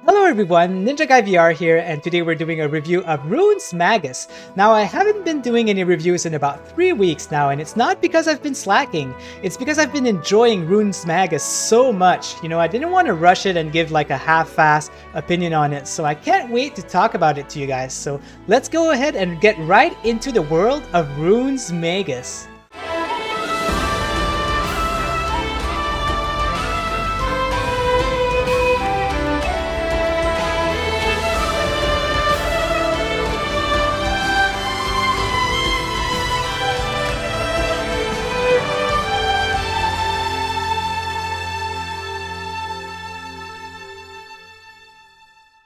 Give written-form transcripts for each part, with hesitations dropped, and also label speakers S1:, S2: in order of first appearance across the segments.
S1: Hello everyone, Ninja Guy VR here, and today we're doing a review of RUINSMAGUS. Now, I haven't been doing any reviews in about 3 weeks now, and it's not because I've been slacking. It's because I've been enjoying RUINSMAGUS so much. You know, I didn't want to rush it and give like a half-assed opinion on it, so I can't wait to talk about it to you guys. So let's go ahead and get right into the world of RUINSMAGUS.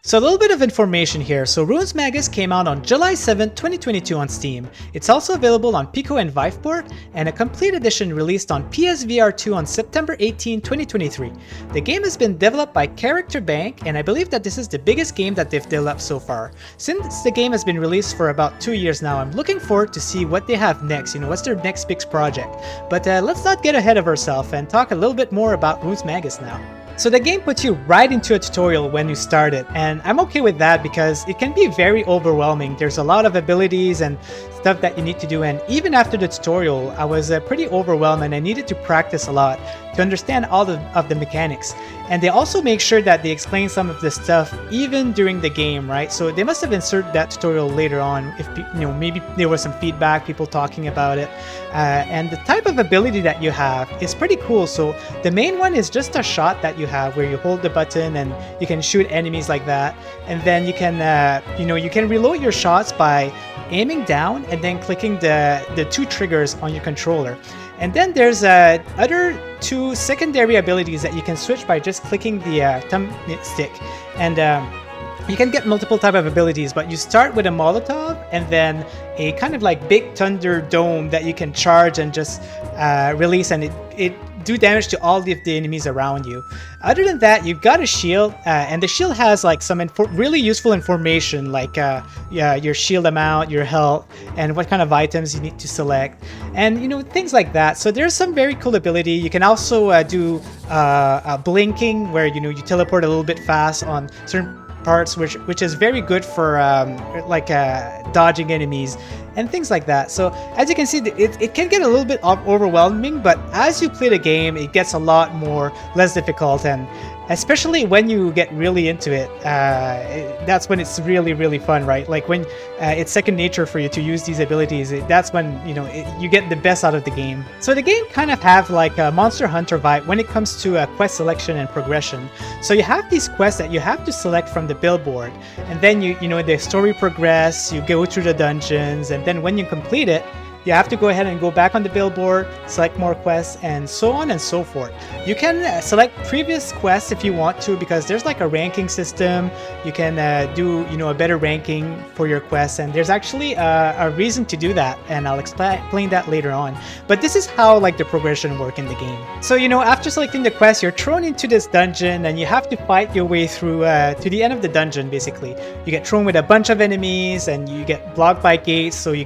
S1: So a little bit of information here. So RUINSMAGUS came out on July 7th, 2022 on Steam. It's also available on Pico and Viveport, and a complete edition released on PSVR2 on September 18, 2023. The game has been developed by Character Bank, and I believe that this is the biggest game that they've developed so far. Since the game has been released for about 2 years now, I'm looking forward to see what they have next, what's their next big project. But let's not get ahead of ourselves and talk a little bit more about RUINSMAGUS now. So the game puts you right into a tutorial when you start it, and I'm okay with that because it can be very overwhelming. There's a lot of abilities and stuff that you need to do, and even after the tutorial, I was pretty overwhelmed and I needed to practice a lot to understand all of the mechanics. And they also make sure that they explain some of this stuff even during the game, right? So they must have inserted that tutorial later on if, maybe there was some feedback, people talking about it. And the type of ability that you have is pretty cool. So the main one is just a shot that you have where you hold the button and you can shoot enemies like that. And then you can, you can reload your shots by aiming down and then clicking the two triggers on your controller. And then there's other two secondary abilities that you can switch by just clicking the thumbstick. And you can get multiple type of abilities, but you start with a Molotov and then a kind of like big thunder dome that you can charge and just release, and it do damage to all of the enemies around you. Other than that, you've got a shield, and the shield has like some really useful information, like your shield amount, your health, and what kind of items you need to select, and things like that. So there's some very cool ability. You can also do blinking, where you teleport a little bit fast on certain parts, which is very good for dodging enemies and things like that. So as you can see, it can get a little bit overwhelming, but as you play the game, it gets a lot less difficult, and especially when you get really into it, that's when it's really fun, right? Like when it's second nature for you to use these abilities, that's when you get the best out of the game. So the game kind of have like a Monster Hunter vibe when it comes to quest selection and progression. So you have these quests that you have to select from the billboard, and then the story progress, you go through the dungeons, and then when you complete it, you have to go ahead and go back on the billboard, select more quests, and so on and so forth. You can select previous quests if you want to, because there's like a ranking system. You can do a better ranking for your quests, and there's actually a reason to do that, and I'll explain that later on. But this is how like the progression work in the game. So after selecting the quest, you're thrown into this dungeon, and you have to fight your way through to the end of the dungeon. Basically, you get thrown with a bunch of enemies, and you get blocked by gates, so you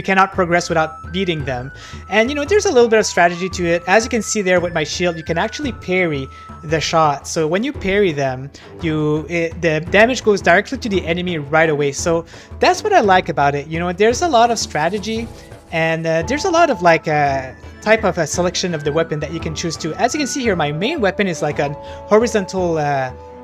S1: cannot progress without beating them. And there's a little bit of strategy to it. As you can see there with my shield, you can actually parry the shot. So when you parry them, the damage goes directly to the enemy right away. So that's what I like about it. There's a lot of strategy, and there's a lot of like type of a selection of the weapon that you can choose to. As you can see here, my main weapon is like an horizontal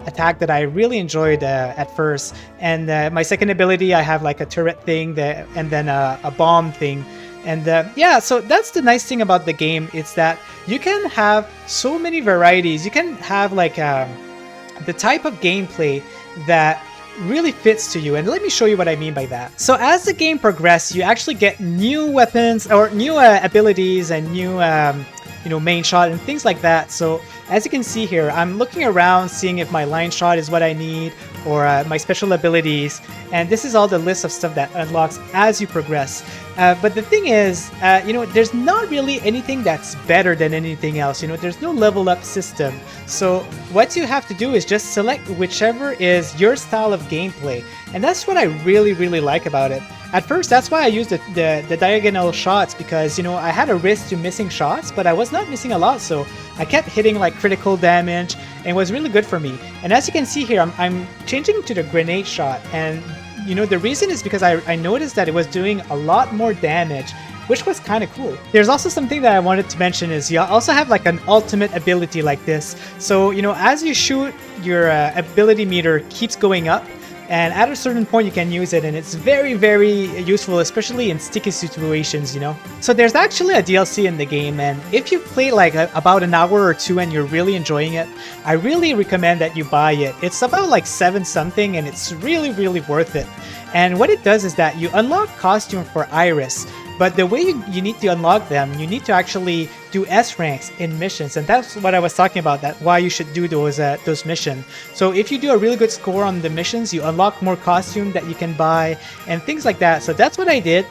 S1: attack that I really enjoyed at first, and my second ability, I have like a turret thing and then a bomb thing. And yeah, so that's the nice thing about the game. It's that you can have so many varieties. You can have like the type of gameplay that really fits to you, and let me show you what I mean by that. So as the game progresses, you actually get new weapons or new abilities and new main shot and things like that. So as you can see here, I'm looking around seeing if my line shot is what I need, or my special abilities, and this is all the list of stuff that unlocks as you progress. But the thing is, there's not really anything that's better than anything else. There's no level up system. So what you have to do is just select whichever is your style of gameplay, and that's what I really like about it. At first, that's why I used the diagonal shots, because I had a risk to missing shots, but I was not missing a lot, so I kept hitting like critical damage, and it was really good for me. And as you can see here, I'm changing to the grenade shot, and you know, the reason is because I noticed that it was doing a lot more damage, which was kind of cool. There's also something that I wanted to mention is you also have like an ultimate ability like this. So, you know, as you shoot, your ability meter keeps going up, and at a certain point you can use it, and it's very, very useful, especially in sticky situations, you know. So there's actually a DLC in the game, and if you play like about an hour or two and you're really enjoying it, I really recommend that you buy it. It's about like 7 something, and it's really, really worth it. And what it does is that you unlock costume for Iris, but the way you need to unlock them, you need to actually do S ranks in missions, and that's what I was talking about, that why you should do those missions. So if you do a really good score on the missions, you unlock more costume that you can buy and things like that. So that's what I did.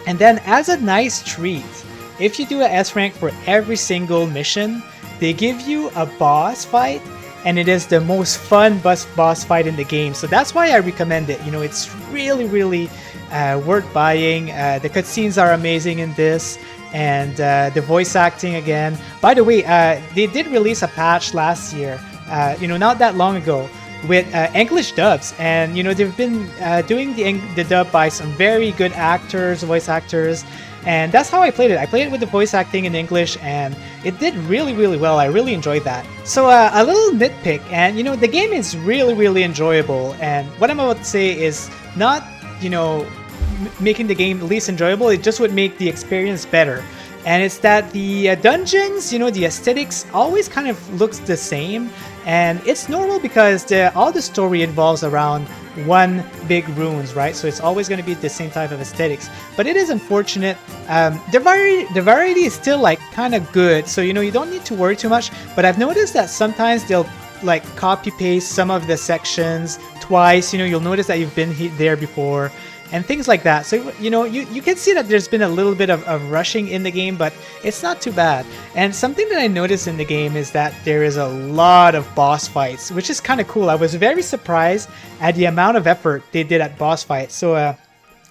S1: And then as a nice treat, if you do a S rank for every single mission, they give you a boss fight, and it is the most fun boss fight in the game. So that's why I recommend it. You know, it's really, really worth buying. The cutscenes are amazing in this, and the voice acting again. By the way, they did release a patch last year, you know, not that long ago, with English dubs, and you know, they've been doing the dub by some very good actors, voice actors, and that's how I played it. I played it with the voice acting in English, and it did really, really well. I really enjoyed that. So a little nitpick, and you know, the game is really, really enjoyable, and what I'm about to say is not, you know, making the game least enjoyable, it just would make the experience better. And it's that the dungeons, you know, the aesthetics always kind of looks the same, and it's normal because all the story involves around one big ruins, right? So it's always going to be the same type of aesthetics. But it is unfortunate. The variety is still like kind of good, so you know, you don't need to worry too much. But I've noticed that sometimes they'll like copy paste some of the sections twice. You know, you'll notice that you've been there before, and things like that. So, you know, you can see that there's been a little bit of rushing in the game, but it's not too bad. And something that I noticed in the game is that there is a lot of boss fights, which is kind of cool. I was very surprised at the amount of effort they did at boss fights. So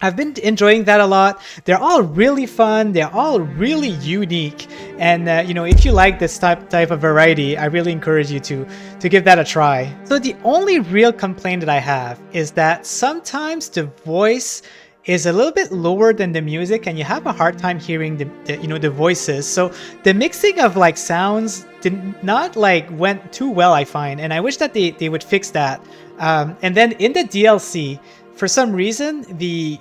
S1: I've been enjoying that a lot. They're all really fun. They're all really unique. And, you know, if you like this type of variety, I really encourage you to give that a try. So the only real complaint that I have is that sometimes the voice is a little bit lower than the music, and you have a hard time hearing the voices. So the mixing of like sounds did not like went too well, I find, and I wish that they would fix that. And then in the DLC, for some reason, the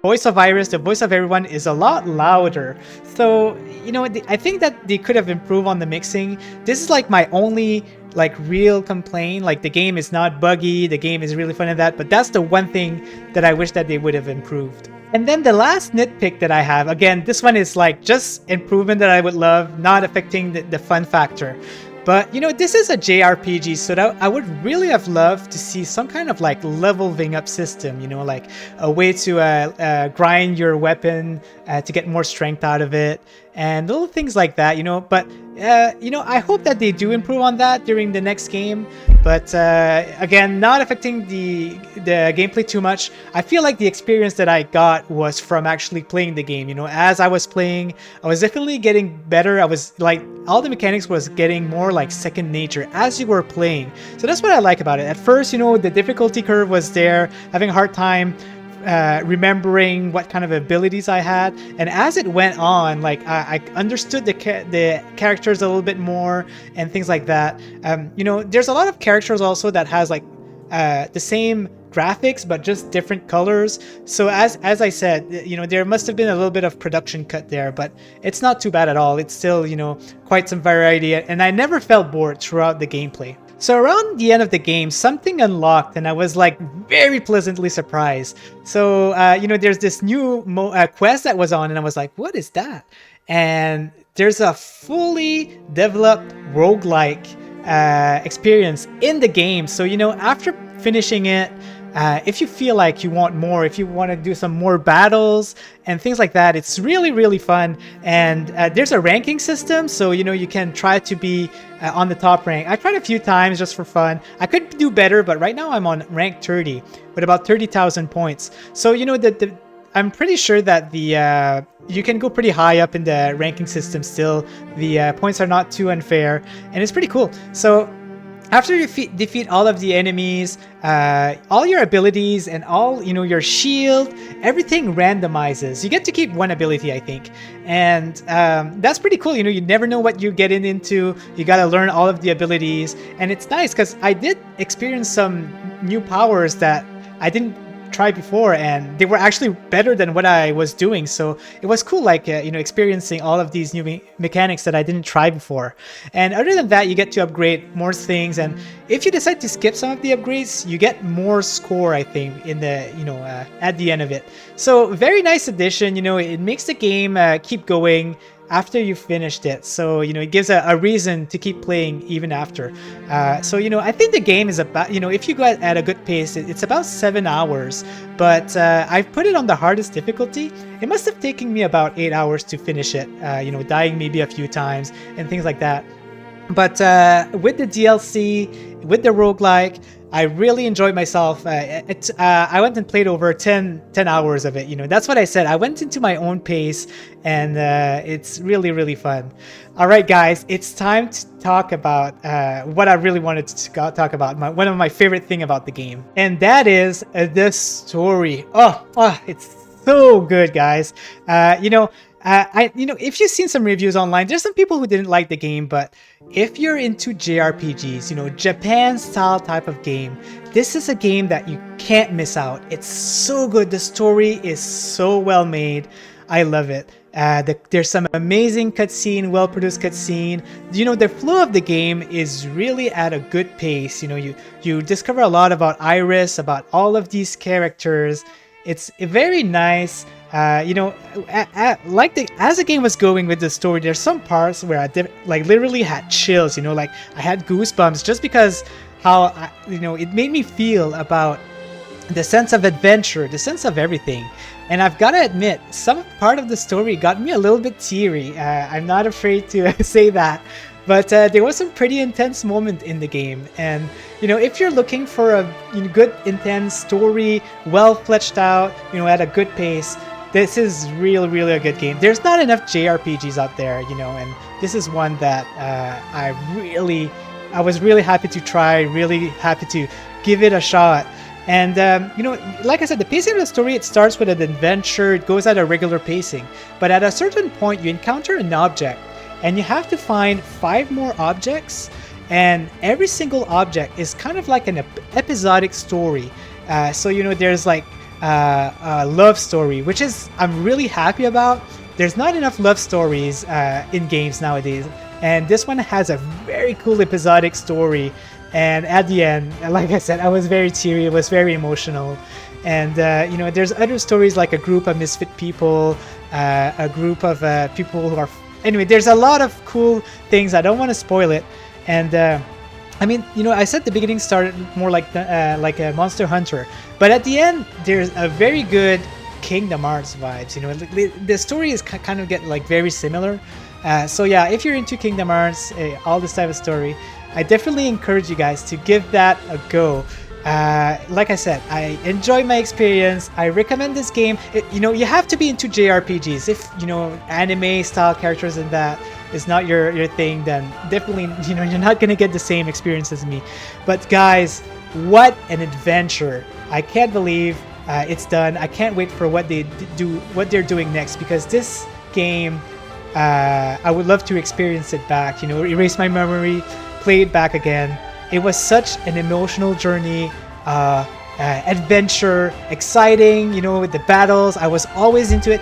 S1: voice of Iris, the voice of everyone is a lot louder. So, you know, I think that they could have improved on the mixing. This is like my only like real complaint. Like, the game is not buggy, the game is really fun and that, but that's the one thing that I wish that they would have improved. And then the last nitpick that I have, again, this one is like just improvement that I would love, not affecting the fun factor. But, you know, this is a JRPG, so that I would really have loved to see some kind of like leveling up system, you know, like a way to grind your weapon to get more strength out of it, and little things like that, you know. But, you know, I hope that they do improve on that during the next game. But again, not affecting the gameplay too much. I feel like the experience that I got was from actually playing the game. You know, as I was playing, I was definitely getting better. I was like, all the mechanics was getting more like second nature as you were playing. So that's what I like about it. At first, you know, the difficulty curve was there, having a hard time remembering what kind of abilities I had, and as it went on, like I understood the characters a little bit more and things like that. You know, there's a lot of characters also that has like the same graphics but just different colors. So as I said, you know, there must have been a little bit of production cut there, but it's not too bad at all. It's still, you know, quite some variety, and I never felt bored throughout the gameplay. So around the end of the game, something unlocked, and I was like very pleasantly surprised. So, you know, there's this new quest that was on, and I was like, what is that? And there's a fully developed roguelike experience in the game. So, you know, after finishing it, if you feel like you want more, if you want to do some more battles and things like that, it's really, really fun. And there's a ranking system, so, you know, you can try to be on the top rank. I tried a few times just for fun. I could do better, but right now I'm on rank 30 with about 30,000 points. So, you know, I'm pretty sure that you can go pretty high up in the ranking system still. The points are not too unfair, and it's pretty cool. So after you defeat all of the enemies, all your abilities and all, your shield, everything randomizes. You get to keep one ability, I think. And that's pretty cool. You never know what you're getting into. You got to learn all of the abilities. And it's nice because I did experience some new powers that I didn't try before, and they were actually better than what I was doing. So it was cool, like experiencing all of these new mechanics that I didn't try before. And other than that, you get to upgrade more things, and if you decide to skip some of the upgrades, you get more score, I think, in the at the end of it. So very nice addition. It makes the game keep going after you finished it, so it gives a reason to keep playing even after. So I think the game is about, if you go at a good pace, it's about 7 hours, but I've put it on the hardest difficulty. It must have taken me about 8 hours to finish it, dying maybe a few times and things like that. But with the DLC, with the roguelike, I really enjoyed myself. I went and played over 10 hours of it. That's what I said. I went into my own pace, and it's really, really fun. All right, guys, it's time to talk about what I really wanted to talk about. One of my favorite thing about the game, and that is the story. Oh, it's so good, guys. If you've seen some reviews online, there's some people who didn't like the game, but if you're into JRPGs, Japan style type of game, this is a game that you can't miss out. It's so good. The story is so well made. I love it. There's some amazing cutscene, well-produced cutscene. The flow of the game is really at a good pace. You discover a lot about Iris, about all of these characters. It's very nice. As the game was going with the story, there's some parts where I literally had chills. I had goosebumps just because how it made me feel about the sense of adventure, the sense of everything. And I've got to admit, some part of the story got me a little bit teary. I'm not afraid to say that. But there was some pretty intense moment in the game. And, if you're looking for a good, intense story, well fleshed out, at a good pace, this is really a good game. There's not enough JRPGs out there, and this is one that I was really happy to try, really happy to give it a shot. And, like I said, the pacing of the story, it starts with an adventure, it goes at a regular pacing. But at a certain point, you encounter an object, and you have to find 5 more objects, and every single object is kind of like an episodic story. So there's like a love story, which is I'm really happy about. There's not enough love stories in games nowadays, and this one has a very cool episodic story. And at the end, like I said, I was very teary. It was very emotional. And there's other stories like a group of misfit people, a group of people who are. Anyway, there's a lot of cool things. I don't want to spoil it. And I said the beginning started more like a Monster Hunter, but at the end there's a very good Kingdom Hearts vibes. The story is kind of very similar. So yeah, if you're into Kingdom Hearts, all this type of story, I definitely encourage you guys to give that a go. Like I said, I enjoyed my experience. I recommend this game. You have to be into JRPGs. If anime style characters and that is not your thing, then definitely you're not gonna get the same experience as me. But guys, what an adventure! I can't believe it's done. I can't wait for what they're doing next, because this game, I would love to experience it back. Erase my memory, play it back again. It was such an emotional journey, adventure, exciting, with the battles. I was always into it.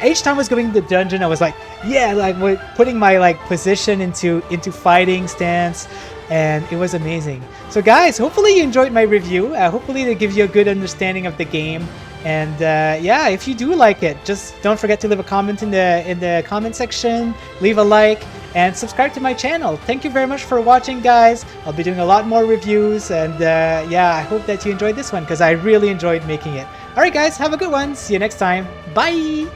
S1: Each time I was going to the dungeon, I was like, yeah, like putting my position into fighting stance, and it was amazing. So guys, hopefully you enjoyed my review. Hopefully they give you a good understanding of the game. And yeah, if you do like it, just don't forget to leave a comment in the comment section, leave a like, and subscribe to my channel. Thank you very much for watching, guys. I'll be doing a lot more reviews, and yeah, I hope that you enjoyed this one, because I really enjoyed making it. Alright guys, have a good one. See you next time. Bye!